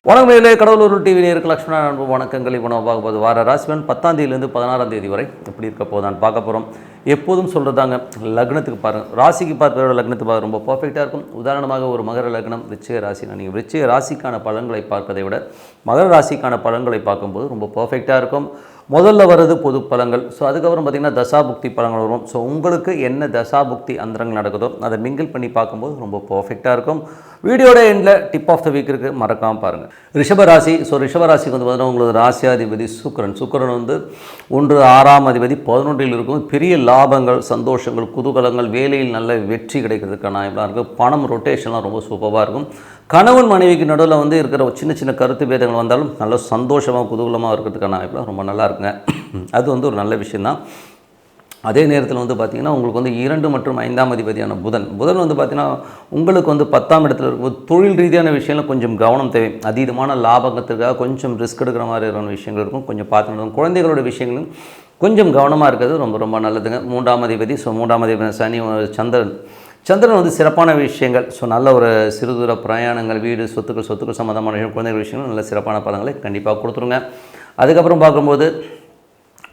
வணக்கங்களே, கடவுளூர் TV நேயர்களுக்கு லட்சுமண அன்பு வணக்கங்கள். இப்போ நம்ம பார்க்க போது வார ராசிபலன் 10ஆம் தேதியிலேருந்து 16ஆம் தேதி வரை எப்படி இருக்க போதான்னு பார்க்க போகிறோம். எப்போதும் சொல்கிறதாங்க, லக்னத்துக்கு பாருங்கள், ராசிக்கு பார்ப்பதோட லக்னத்துக்கு பார்க்க ரொம்ப பர்ஃபெக்டாக இருக்கும். உதாரணமாக ஒரு மகர லக்னம், விருச்சிக ராசி. நீங்கள் விருச்சிக ராசிக்கான பலன்களை பார்ப்பதை விட மகர ராசிக்கான பலன்களை பார்க்கும்போது ரொம்ப பர்ஃபெக்டாக இருக்கும். முதல்ல வர்றது பொது பலன்கள். ஸோ அதுக்கப்புறம் பார்த்திங்கன்னா தசாபுக்தி பலன்கள் வரும். ஸோ உங்களுக்கு என்ன தசாபுக்தி அந்தரங்கள் நடக்குதோ அதை மிங்கிள் பண்ணி பார்க்கும்போது ரொம்ப பர்ஃபெக்டாக இருக்கும். வீடியோட எண்டில் டிப் ஆஃப் த வீக் இருக்குது, மறக்காமல் பாருங்கள். ரிஷபராசி. ஸோ ரிஷபராசிக்கு வந்து பார்த்தீங்கன்னா உங்களுக்கு ராசியாதிபதி சுக்கிரன் வந்து 1 6ஆம் அதிபதி 11இல் இருக்கும். பெரிய லாபங்கள், சந்தோஷங்கள், குதூகலங்கள், வேலையில் நல்ல வெற்றி கிடைக்கிறதுக்கான வாய்ப்பாக இருக்குது. பணம் ரொட்டேஷன்லாம் ரொம்ப சூப்பராக இருக்கும். கணவன் மனைவிக்கு நடுவில் வந்து இருக்கிற சின்ன சின்ன கருத்து பேதங்கள் வந்தாலும் நல்ல சந்தோஷமாக குதூகலமாக இருக்கிறதுக்கான வாய்ப்புலாம் ரொம்ப நல்லா இருக்குங்க. அது வந்து ஒரு நல்ல விஷயந்தான். அதே நேரத்தில் வந்து பார்த்திங்கன்னா உங்களுக்கு வந்து 2 மற்றும் 5ஆம் அதிபதியான புதன் வந்து பார்த்திங்கன்னா உங்களுக்கு வந்து 10ஆம் இடத்துல இருக்கும்போது தொழில் ரீதியான விஷயங்கள் கொஞ்சம் கவனம் தேவை. அதீதமான லாபகத்துக்காக கொஞ்சம் ரிஸ்க் எடுக்கிற மாதிரியான விஷயங்கள் இருக்கும், கொஞ்சம் பார்த்துக்கணும். குழந்தைகளோட விஷயங்களும் கொஞ்சம் கவனமாக இருக்கிறது ரொம்ப ரொம்ப நல்லதுங்க. 3ஆம் அதிபதி. ஸோ 3ஆம் அதிபதி சனி, சந்திரன் வந்து சிறப்பான விஷயங்கள். ஸோ நல்ல ஒரு சிறுதூர பிரயாணங்கள், வீடு, சொத்துக்கள் சம்மந்தமான விஷயம், குழந்தைகள் விஷயங்கள் நல்ல சிறப்பான பலன்களை கண்டிப்பாக கொடுத்துருங்க. அதுக்கப்புறம் பார்க்கும்போது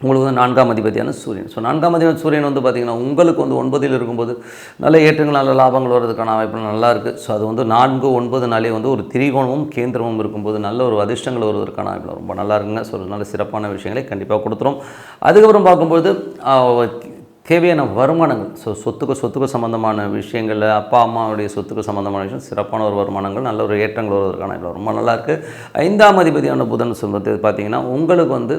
உங்களுக்கு வந்து 4ஆம் அதிபதியான சூரியன். ஸோ 4ஆம் அதிபதி சூரியன் வந்து பார்த்திங்கன்னா உங்களுக்கு வந்து 9இல் இருக்கும்போது நல்ல ஏற்றங்கள், நல்ல லாபங்கள் வர்றதுக்கான வாய்ப்பு நல்லா இருக்குது. ஸோ அது வந்து 4, 9 நாளே வந்து ஒரு திரிகோணமும் கேந்திரமும் இருக்கும்போது நல்ல ஒரு அதிர்ஷ்டங்கள் வருவதற்கான வாய்ப்பு ரொம்ப நல்லா இருக்குங்க. ஸோ நல்ல சிறப்பான விஷயங்களை கண்டிப்பாக கொடுத்துரும். அதுக்கப்புறம் பார்க்கும்போது தேவையான வருமானங்கள், ஸோ சொத்துக்கு சம்மந்தமான விஷயங்களில் அப்பா அம்மாவுடைய சொத்துக்கு சம்மந்தமான விஷயம், சிறப்பான ஒரு வருமானங்கள், நல்ல ஒரு ஏற்றங்கள் வருவதற்கான ரொம்ப நல்லாயிருக்கு. 5ஆம் அதிபதியான புதன் சொல்வது பார்த்திங்கன்னா உங்களுக்கு வந்து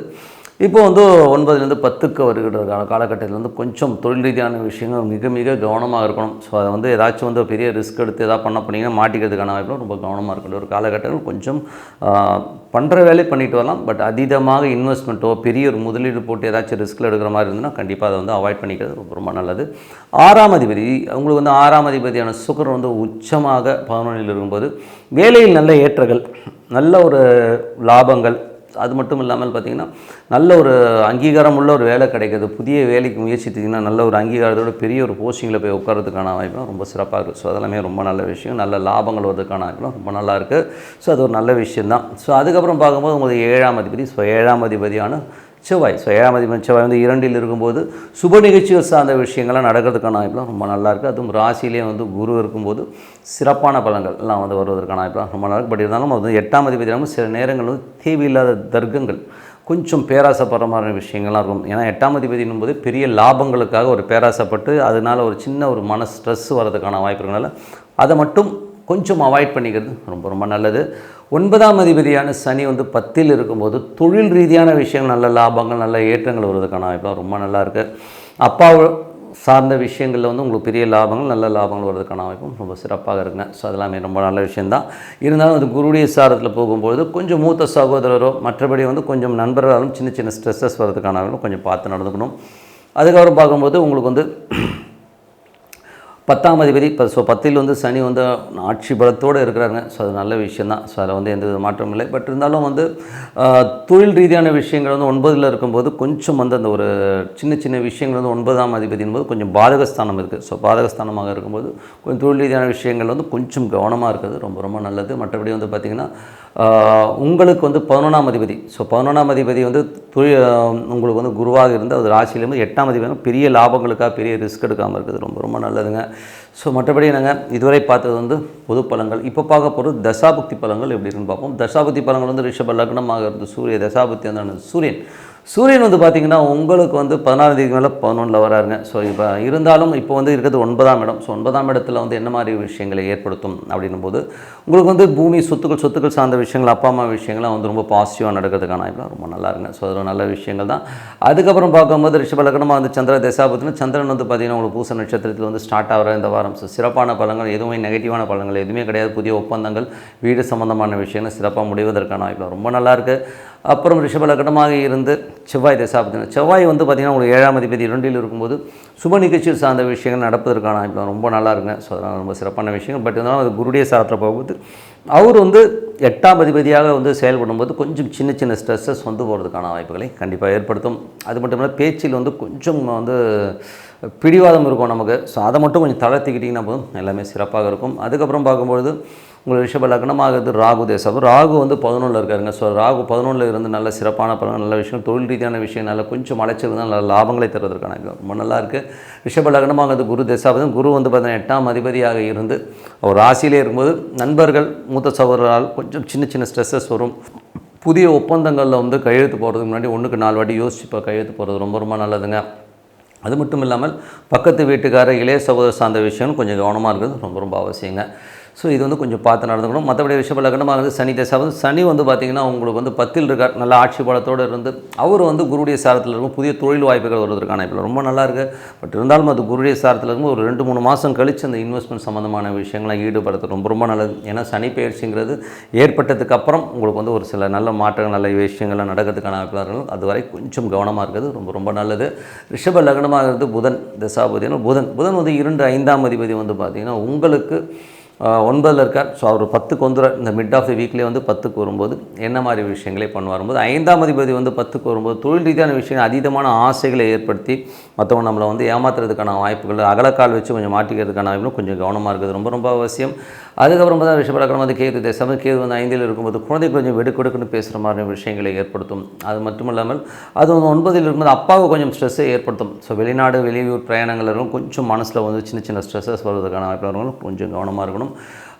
இப்போ வந்து 9லேருந்து 10க்கு வருகிற காலகட்டத்தில் வந்து கொஞ்சம் தொழில் ரீதியான விஷயங்கள் மிக மிக கவனமாக இருக்கணும். ஸோ அதை வந்து ஏதாச்சும் வந்து பெரிய ரிஸ்க் எடுத்து எதாவது பண்ண போனீங்கன்னா மாட்டிக்கிறதுக்கான வாய்ப்பும் ரொம்ப கவனமாக இருக்கணும். ஒரு காலகட்டங்கள் கொஞ்சம் பண்ணுற வேலையை பண்ணிட்டு வரலாம். பட் அதீதமாக இன்வெஸ்ட்மெண்ட்டோ பெரிய ஒரு முதலீடு போட்டு ஏதாச்சும் ரிஸ்கில் எடுக்கிற மாதிரி இருந்ததுன்னா கண்டிப்பாக அதை வந்து அவாய்ட் பண்ணிக்கிறது ரொம்ப ரொம்ப நல்லது. 6ஆம் அதிபதி உங்களுக்கு வந்து 6ஆம் அதிபதியான சுக்கிரன் வந்து உச்சமாக 11இல் இருக்கும்போது வேலையில் நல்ல ஏற்றங்கள், நல்ல ஒரு லாபங்கள், அது மட்டும் இல்லாமல் பார்த்திங்கன்னா நல்ல ஒரு அங்கீகாரம் உள்ள ஒரு வேலை கிடைக்கிது. புதிய வேலைக்கு முயற்சித்திங்கன்னா நல்ல ஒரு அங்கீகாரத்தோட பெரிய ஒரு போஸ்டிங்கில் போய் உட்காரதுக்கான வாய்ப்புலாம் ரொம்ப சிறப்பாக இருக்குது. ஸோ அதெல்லாமே ரொம்ப நல்ல விஷயம். நல்ல லாபங்கள் வருவதற்கான வாய்ப்புலாம் ரொம்ப நல்லா இருக்குது. ஸோ அது ஒரு நல்ல விஷயந்தான். ஸோ அதுக்கப்புறம் பார்க்கும்போது உங்களுக்கு 7ஆம் அதிபதி. ஸோ 7ஆம் அதிபதியான செவ்வாய். ஸோ 7ஆம் அதிபதி செவ்வாய் வந்து 2இல் இருக்கும்போது சுப நிகழ்ச்சிகள் சார்ந்த விஷயங்கள்லாம் நடக்கிறதுக்கான வாய்ப்புலாம் ரொம்ப நல்லாயிருக்கு. அதுவும் ராசியிலே வந்து குரு இருக்கும்போது சிறப்பான பலன்கள் எல்லாம் வந்து வருவதற்கான வாய்ப்புலாம் ரொம்ப நல்லா இருக்குது. பட் இருந்தாலும் அது 8ஆம் அதிபதி சில நேரங்கள் வந்து தேவையில்லாத தர்க்கங்கள், கொஞ்சம் பேராசைப்படுற மாதிரி விஷயங்கள்லாம் இருக்கும். ஏன்னா 8ஆம் அதிபதினும் போது பெரிய லாபங்களுக்காக ஒரு பேராசைப்பட்டு அதனால் ஒரு சின்ன ஒரு மன ஸ்ட்ரெஸ் வரதுக்கான வாய்ப்புனால அதை மட்டும் கொஞ்சம் அவாய்ட் பண்ணிக்கிறது ரொம்ப ரொம்ப நல்லது. 9ஆம் அதிபதியான சனி வந்து 10இல் இருக்கும்போது தொழில் ரீதியான விஷயங்கள், நல்ல லாபங்கள், நல்ல ஏற்றங்கள் வருவதற்கான வாய்ப்புலாம் ரொம்ப நல்லா இருக்குது. அப்பாவை சார்ந்த விஷயங்களில் வந்து உங்களுக்கு பெரிய லாபங்கள், நல்ல லாபங்கள் வருவதற்கான வாய்ப்பும் ரொம்ப சிறப்பாக இருக்குங்க. ஸோ அதெல்லாமே ரொம்ப நல்ல விஷயந்தான். இருந்தாலும் அது குருடைய சாரத்தில் போகும்போது கொஞ்சம் மூத்த சகோதரரோ மற்றபடி வந்து கொஞ்சம் நண்பர்களாலும் சின்ன சின்ன ஸ்ட்ரெஸ்ஸஸ் வரதுக்கான கொஞ்சம் பார்த்து நடந்துக்கணும். அதுக்கப்புறம் பார்க்கும்போது உங்களுக்கு வந்து 10ஆம் அதிபதி. ஸோ 10இல் வந்து சனி வந்து ஆட்சி பலத்தோடு இருக்கிறாங்க. ஸோ அது நல்ல விஷயந்தான். ஸோ அதில் வந்து எந்த மாற்றமும் இல்லை. பட் இருந்தாலும் வந்து தொழில் ரீதியான விஷயங்கள் வந்து 9இல் இருக்கும்போது கொஞ்சம் வந்து அந்த ஒரு சின்ன சின்ன விஷயங்கள் வந்து 9ஆம் அதிபதியின் போது கொஞ்சம் பாதகஸ்தானம் இருக்குது. ஸோ பாதகஸ்தானமாக இருக்கும்போது கொஞ்சம் தொழில் ரீதியான விஷயங்கள் வந்து கொஞ்சம் கவனமாக இருக்கிறது ரொம்ப ரொம்ப நல்லது. மற்றபடி வந்து பார்த்திங்கன்னா உங்களுக்கு வந்து 11ஆம் அதிபதி. ஸோ 11ஆம் அதிபதி வந்து உங்களுக்கு வந்து குருவாக இருந்து அது ராசியிலேருந்து 8ஆம் அதிபதி பெரிய லாபங்களுக்காக பெரிய ரிஸ்க் எடுக்காமல் இருக்குது ரொம்ப ரொம்ப நல்லதுங்க. ஸோ மற்றபடி நாங்கள் இதுவரை பார்த்தது வந்து பொது பலன்கள். இப்போ பார்க்க போகிறது தசாபுக்தி பலன்கள் எப்படி இருக்குன்னு பார்ப்போம். தசாபுக்தி பலன்கள் வந்து ரிஷப லக்னமாக இருந்து சூரிய தசாபுக்தி வந்து சூரியன் வந்து பார்த்திங்கன்னா உங்களுக்கு வந்து 16ஆம் தேதி மேலே 11இல் வராருங்க. ஸோ இப்போ இருந்தாலும் இப்போ வந்து இருக்கிறது 9ஆம் இடம். ஸோ 9ஆம் இடத்துல வந்து என்ன மாதிரி விஷயங்களை ஏற்படுத்தும் அப்படின்னும் போது உங்களுக்கு வந்து பூமி, சொத்துக்கள் சார்ந்த விஷயங்கள், அப்பா அம்மா விஷயங்கள்லாம் வந்து ரொம்ப பாசிட்டிவாக நடக்கிறதுக்கான வாய்ப்புலாம் ரொம்ப நல்லா இருங்க. ஸோ அது நல்ல விஷயங்கள் தான். அதுக்கப்புறம் பார்க்கும்போது ரிஷப லக்னமாக வந்து சந்திர தசாபுத்தினா சந்திரன் வந்து பார்த்திங்கன்னா உங்களுக்கு பூச நட்சத்திரத்தில் வந்து ஸ்டார்ட் ஆகிற இந்த வாரம். ஸோ சிறப்பான பலன்கள், எதுவுமே நெகட்டிவான பலன்கள் எதுவுமே கிடையாது. புதிய ஒப்பந்தங்கள், வீடு சம்மந்தமான விஷயங்கள் சிறப்பாக முடிவதற்கான வாய்ப்புலாம் ரொம்ப நல்லாயிருக்கு. அப்புறம் ரிஷப லக்னமாக இருந்து செவ்வாய் தசாபுத்தினா செவ்வாய் வந்து பார்த்திங்கன்னா உங்களுக்கு 7ஆம் அதிபதி 2இல் இருக்கும்போது சுப நிகழ்ச்சியில் சார்ந்த விஷயங்கள் நடப்பதற்கான வாய்ப்புலாம் ரொம்ப நல்லா இருக்குங்க. ஸோ அதெல்லாம் ரொம்ப சிறப்பான விஷயங்கள். பட் இருந்தாலும் அது குருடைய சாரத்தில் போகும்போது அவர் வந்து 8ஆம் அதிபதியாக வந்து செயல்படும்போது கொஞ்சம் சின்ன சின்ன ஸ்ட்ரெஸ்ஸஸ் வந்து போகிறதுக்கான வாய்ப்புகளை கண்டிப்பாக ஏற்படுத்தும். அது மட்டும் இல்லை பேச்சில் வந்து கொஞ்சம் வந்து பிடிவாதம் இருக்கும் நமக்கு. ஸோ அதை மட்டும் கொஞ்சம் தளர்த்திக்கிட்டிங்கன்னா போதும் எல்லாமே சிறப்பாக இருக்கும். அதுக்கப்புறம் பார்க்கும்பொழுது உங்களுக்கு ரிஷப லக்னமாகிறது ராகு தேசம். ராகு வந்து 11ல் இருக்காருங்க. ஸோ ராகு 11ல் இருந்து நல்ல சிறப்பான பலன், நல்ல விஷயம், தொழில் ரீதியான விஷயம், நல்ல கொஞ்சம் அலைச்சல் தான் நல்ல லாபங்களை தருவதற்கான ரொம்ப நல்லாயிருக்கு. ரிஷப லக்னமாகிறது குரு தேசாபதம். குரு வந்து பார்த்தீங்கன்னா 8ஆம் அதிபதியாக இருந்து அவர் ராசியிலே இருக்கும்போது நண்பர்கள் மூத்த சகோதரரால் கொஞ்சம் சின்ன சின்ன ஸ்ட்ரெஸ்ஸஸ் வரும். புதிய ஒப்பந்தங்களில் வந்து கையெழுத்து போகிறதுக்கு முன்னாடி 1க்கு 4 வாட்டி யோசிச்சு இப்போ கையெழுத்து போகிறது ரொம்ப ரொம்ப நல்லதுங்க. அது மட்டும் இல்லாமல் பக்கத்து வீட்டுக்கார இளைய சகோதரர் சார்ந்த விஷயம் கொஞ்சம் கவனமாக இருக்கிறது ரொம்ப ரொம்ப அவசியங்க. ஸோ இது வந்து கொஞ்சம் பார்த்து நடந்துக்கணும். மற்றபடி ரிஷப லக்னமாகிறது சனி தேசாவது. சனி வந்து பார்த்திங்கன்னா உங்களுக்கு வந்து 10ல் இருக்கார், நல்ல ஆட்சி பலத்தோடு இருந்து அவர் வந்து குருடைய சாரத்தில் இருக்கும். புதிய தொழில் வாய்ப்புகள் வருவதற்கான இப்போ ரொம்ப நல்லா இருக்குது. பட் இருந்தாலும் அது குருடைய சாரத்தில் இருக்கும் ஒரு 2-3 மாதம் கழித்து அந்த இன்வெஸ்ட்மெண்ட் சம்மந்தமான விஷயங்கள்லாம் ஈடுபடுறது ரொம்ப ரொம்ப நல்லது. ஏன்னா சனி பயிற்சிங்கிறது ஏற்பட்டதுக்கு அப்புறம் உங்களுக்கு வந்து ஒரு சில நல்ல மாற்றங்கள், நல்ல விஷயங்கள்லாம் நடக்கிறதுக்கான வாய்ப்புகள். அதுவரை கொஞ்சம் கவனமாக இருக்கிறது ரொம்ப ரொம்ப நல்லது. ரிஷப லக்னமாகிறது புதன் தசாபதினா புதன் வந்து 2-5ஆம் அதிபதி வந்து பார்த்திங்கன்னா உங்களுக்கு 9ல் இருக்கார். ஸோ அவர் 10க்கு வந்துடுறார். இந்த மிட் ஆஃப் தி வீக்லேயே வந்து 10க்கு வரும்போது என்ன மாதிரி விஷயங்களே பண்ணுவார் போது 5ஆம் அதிபதி வந்து 10க்கு வரும்போது தொழில் ரீதியான விஷயங்கள் அதீதமான ஆசைகளை ஏற்படுத்தி மற்றவங்க நம்மளை வந்து ஏமாத்துறதுக்கான வாய்ப்புகள், அகலக்கால் வச்சு கொஞ்சம் மாட்டிக்கிறதுக்கான வாய்ப்புகளும் கொஞ்சம் கவனமாக இருக்குது ரொம்ப ரொம்ப அவசியம். அதுக்கப்புறம் பார்த்தா ரிஷப லக்னம் வந்து கேது தேசம். கேது வந்து 5ல் இருக்கும்போது குழந்தை கொஞ்சம் வெடுக்கெடுக்குன்னு பேசுகிற மாதிரி விஷயங்களை ஏற்படுத்தும். அது மட்டும் இல்லாமல் அது வந்து 9ல் இருக்கும்போது அப்பாவுக்கு கொஞ்சம் ஸ்ட்ரெஸ்ஸை ஏற்படுத்தும். ஸோ வெளிநாடு வெளியூர் பிரயாணங்கள் இருக்கும், கொஞ்சம் மனசில் வந்து சின்ன சின்ன ஸ்ட்ரெஸ்ஸஸ் வருவதற்கான வாய்ப்புகள் கொஞ்சம் கவனமாக இருக்கணும்.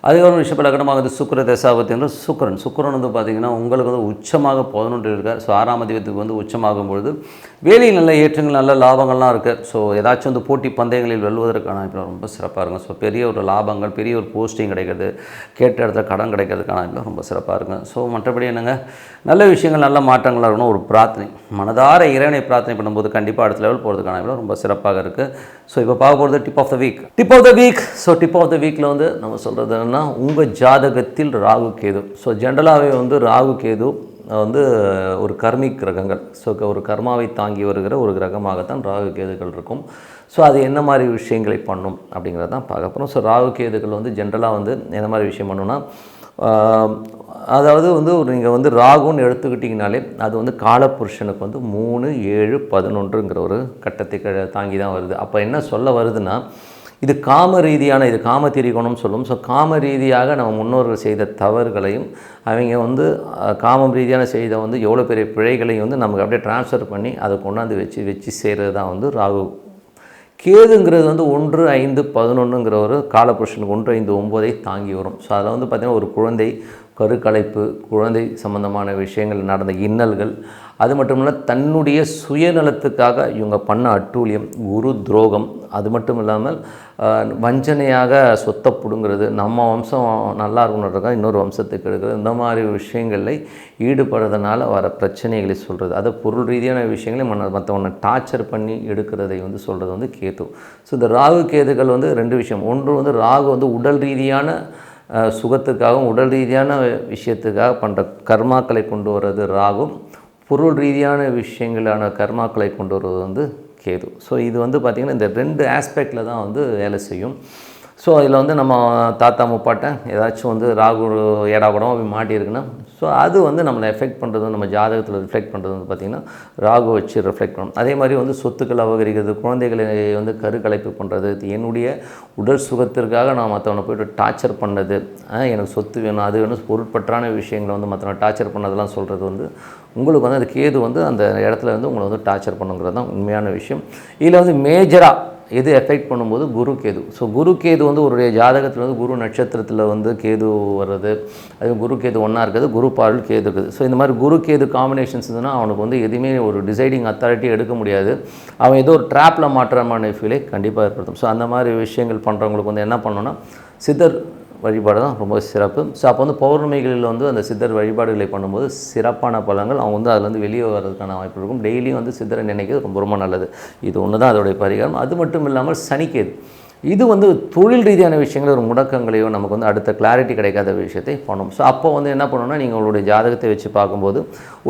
அதுக்கப்புறம் ரிஷப லக்னமாகிறது சுக்கிர தசாபதி என்று சுக்கிரன் வந்து பார்த்திங்கன்னா உங்களுக்கு வந்து உச்சமாக 11 இருக்கார். ஸோ 6ஆம் அதிபதிக்கு வந்து உச்சமாகும் பொழுது வேலையில் நல்ல ஏற்றங்கள், நல்ல லாபங்கள்லாம் இருக்குது. ஸோ ஏதாச்சும் வந்து போட்டி பந்தயங்களில் வெல்வதற்கான இப்போ ரொம்ப சிறப்பாக இருக்கும். ஸோ பெரிய ஒரு லாபங்கள், பெரிய ஒரு போஸ்டிங் கிடைக்கிறது, கேட்ட இடத்துல கடன் கிடைக்கிறதுக்கான இப்போ ரொம்ப சிறப்பாக இருக்கும். ஸோ மற்றபடி என்னங்க, நல்ல விஷயங்கள், நல்ல மாற்றங்களாக இருக்கணும். ஒரு பிரார்த்தனை, மனதார இறைவனை பிரார்த்தனை பண்ணும்போது கண்டிப்பாக அடுத்த லெவல் போகிறதுக்கான இப்போ ரொம்ப சிறப்பாக இருக்குது. ஸோ இப்போ பார்க்க போகிறது tip of the week. So tip of the வீக்கில் வந்து நம்ம சொல்கிறது என்னென்னா, உங்கள் ஜாதகத்தில் ராகு கேது. ஸோ ஜென்ரலாகவே வந்து ராகு கேது வந்து ஒரு கர்மிக் கிரகங்கள். ஸோ ஒரு கர்மாவை தாங்கி வருகிற ஒரு கிரகமாகத்தான் ராகு கேதுகள் இருக்கும். ஸோ அது என்ன மாதிரி விஷயங்களை பண்ணும் அப்படிங்கிறத தான் பார்க்க போகிறோம். ஸோ ராகு கேதுகள் வந்து ஜென்ரலாக வந்து என்ன மாதிரி விஷயம் பண்ணுன்னா, அதாவது வந்து ஒரு நீங்கள் வந்து ராகுன்னு எடுத்துக்கிட்டிங்கனாலே அது வந்து காலப்புருஷனுக்கு வந்து 3, 7, 11ங்கிற ஒரு கட்டத்தை தாங்கி தான் வருது. அப்போ என்ன சொல்ல வருதுன்னா, இது காம ரீதியான, இது காம திரிகோணம்னு சொல்லும். ஸோ காம ரீதியாக நம்ம முன்னோர்கள் செய்த தவறுகளையும் அவங்க வந்து காமம் ரீதியான செய்த வந்து எவ்வளோ பெரிய பிழைகளையும் வந்து நமக்கு அப்படியே ட்ரான்ஸ்ஃபர் பண்ணி அதை கொண்டாந்து வச்சு செய்கிறது தான் வந்து ராகு. கேதுங்கிறது வந்து 1, 5, 11ங்கிற ஒரு காலப்புருஷனுக்கு 1, 5, 9ஐ தாங்கி வரும். ஸோ அதில் வந்து பார்த்திங்கன்னா ஒரு குழந்தை கருக்கலைப்பு, குழந்தை சம்பந்தமான விஷயங்கள் நடந்த இன்னல்கள், அது மட்டும் இல்லை தன்னுடைய சுயநலத்துக்காக இவங்க பண்ண அட்டூழியம், குரு துரோகம், அது மட்டும் இல்லாமல் வஞ்சனையாக சொத்தை பிடுங்கிறது, நம்ம வம்சம் நல்லா இருக்கணுன்றதுக்காக இன்னொரு வம்சத்துக்கு எடுக்கிறது, இந்த மாதிரி விஷயங்களில் ஈடுபடுறதுனால வர பிரச்சனைகளை சொல்கிறது. அதை பொருள் ரீதியான விஷயங்களை மற்றவனை டார்ச்சர் பண்ணி எடுக்கிறதை வந்து சொல்கிறது வந்து கேது. ஸோ இந்த ராகு கேதுகள் வந்து 2 விஷயம். ஒன்று வந்து ராகு வந்து உடல் ரீதியான சுகத்துக்காகவும் உடல் ரீதியான விஷயத்துக்காக பண்ணுற கர்மாக்களை கொண்டு வர்றது ராகு, பொருள் ரீதியான விஷயங்களான கர்மாக்களை கொண்டு வருவது வந்து கேது. ஸோ இது வந்து பார்த்திங்கன்னா இந்த 2 ஆஸ்பெக்டில் தான் வந்து வேலை செய்யும். ஸோ அதில் வந்து நம்ம தாத்தா முப்பாட்டை ஏதாச்சும் வந்து ராகு ஏடாபடம் அப்படி மாட்டியிருக்குன்னா ஸோ அது வந்து நம்மளை எஃபெக்ட் பண்ணுறது, நம்ம ஜாதகத்தில் ரிஃப்ளெக்ட் பண்ணுறது வந்து பார்த்திங்கன்னா ராகு வச்சு ரிஃப்ளெக்ட் பண்ணணும். அதே மாதிரி வந்து சொத்துக்கள் அபகரிக்கிறது, குழந்தைகளை வந்து கருக்கலைப்பு பண்ணுறது, என்னுடைய உடல் சுகத்திற்காக நான் மற்றவனை போய்ட்டு டார்ச்சர் பண்ணது, எனக்கு சொத்து வேணும் அது வேணும், பொருட்பற்றான விஷயங்களை வந்து மற்றவனை டார்ச்சர் பண்ணதெல்லாம் சொல்கிறது வந்து உங்களுக்கு வந்து அந்த கேது வந்து அந்த இடத்துல வந்து உங்களை வந்து டார்ச்சர் பண்ணுங்கிறது தான் உண்மையான விஷயம். இதில் வந்து மேஜராக எது எஃபெக்ட் பண்ணும்போது குரு கேது. ஸோ குரு கேது வந்து ஒரு ஜாதகத்தில் வந்து குரு நட்சத்திரத்தில் வந்து கேது வர்றது, அது குரு கேது ஒன்றா இருக்குது, குரு பார்வையில் கேது இருக்குது. ஸோ இந்த மாதிரி குரு கேது காம்பினேஷன்ஸ் இருந்ததுன்னா அவனுக்கு வந்து எதுவுமே ஒரு டிசைடிங் அத்தாரிட்டி எடுக்க முடியாது. அவன் ஏதோ ஒரு ட்ராப்பில் மாற்றமான ஃபீலை கண்டிப்பாக ஏற்படுத்தும். ஸோ அந்த மாதிரி விஷயங்கள் பண்ணுறவங்களுக்கு வந்து என்ன பண்ணணும்னா சித்தர் வழிபாடு தான் ரொம்ப சிறப்பு. ஸோ அப்போ வந்து பௌர்ணமிகளில் வந்து அந்த சித்தர் வழிபாடுகளை பண்ணும்போது சிறப்பான பலங்கள் அவங்க வந்து அதில் வந்து வெளியே வர்றதுக்கான வாய்ப்பு இருக்கும். டெய்லியும் வந்து சித்தரை நினைக்கிறது ரொம்ப ரொம்ப நல்லது. இது ஒன்று தான் அதோடைய பரிகாரம். அது மட்டும் இல்லாமல் சனிக்கேது, இது வந்து தொழில் ரீதியான விஷயங்கள் ஒரு முடக்கங்களையோ நமக்கு வந்து அடுத்த கிளாரிட்டி கிடைக்காத விஷயத்தை பண்ணும். ஸோ அப்போ வந்து என்ன பண்ணணும்னா நீங்கள் உங்களுடைய ஜாதகத்தை வச்சு பார்க்கும்போது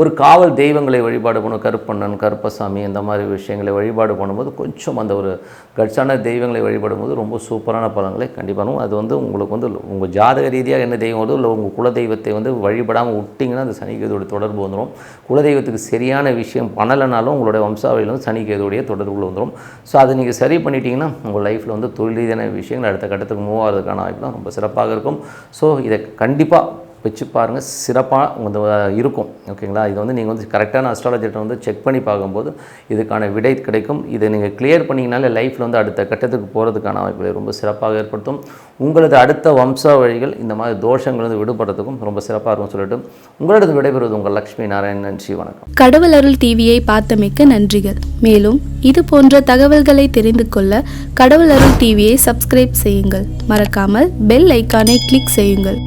ஒரு காவல் தெய்வங்களை வழிபாடு பண்ணணும். கருப்பண்ணன், கருப்பசாமி இந்த மாதிரி விஷயங்களை வழிபாடு பண்ணும்போது கொஞ்சம் அந்த ஒரு கட்சான தெய்வங்களை வழிபடும்போது ரொம்ப சூப்பரான பலன்களை கண்டிப்பாக அது வந்து உங்களுக்கு வந்து உங்கள் ஜாதக ரீதியாக என்ன தெய்வம் வருதோ இல்லை உங்கள் குலதெய்வத்தை வந்து வழிபடாமல் விட்டிங்கன்னா அந்த சனிக்கேதுடைய தொடர்பு வந்துடும். குலதெய்வத்துக்கு சரியான விஷயம் பண்ணலைனாலும் உங்களுடைய வம்சாவளியில் வந்து சனிக்கேதுடைய தொடர்புகள் வந்துடும். ஸோ அதை நீங்கள் சரி பண்ணிட்டீங்கன்னா உங்கள் லைஃப்பில் வந்து தொழில் ரீதியான விஷயங்கள் அடுத்த கட்டத்துக்கு மூவ் ஆகிறதுக்கான வாய்ப்புலாம் ரொம்ப சிறப்பாக இருக்கும். ஸோ இதை கண்டிப்பாக வச்சு பாருங்கள், சிறப்பாக உங்களுக்கு இருக்கும். ஓகேங்களா? இது வந்து நீங்கள் வந்து கரெக்டான அஸ்ட்ராலஜிட்ட வந்து செக் பண்ணி பார்க்கும்போது இதுக்கான விடை கிடைக்கும். இதை நீங்கள் கிளியர் பண்ணிங்கனாலே லைஃப்பில் வந்து அடுத்த கட்டத்துக்கு போகிறதுக்கான வாய்ப்புகளை ரொம்ப சிறப்பாக ஏற்படுத்தும். உங்களது அடுத்த வம்சாவழிகள் இந்த மாதிரி தோஷங்கள் வந்து விடுபடுறதுக்கும் ரொம்ப சிறப்பாக இருக்கும் சொல்லிட்டு உங்களோட விடைபெறுவது உங்கள் லக்ஷ்மி நாராயணன். நன்றி, வணக்கம். கடவுள் அருள் டிவியை பார்த்தமைக்கு நன்றிகள். மேலும் இது போன்ற தகவல்களை தெரிந்து கொள்ள கடவுள் அருள் டிவியை சப்ஸ்கிரைப் செய்யுங்கள். மறக்காமல் பெல் ஐக்கானை கிளிக் செய்யுங்கள்.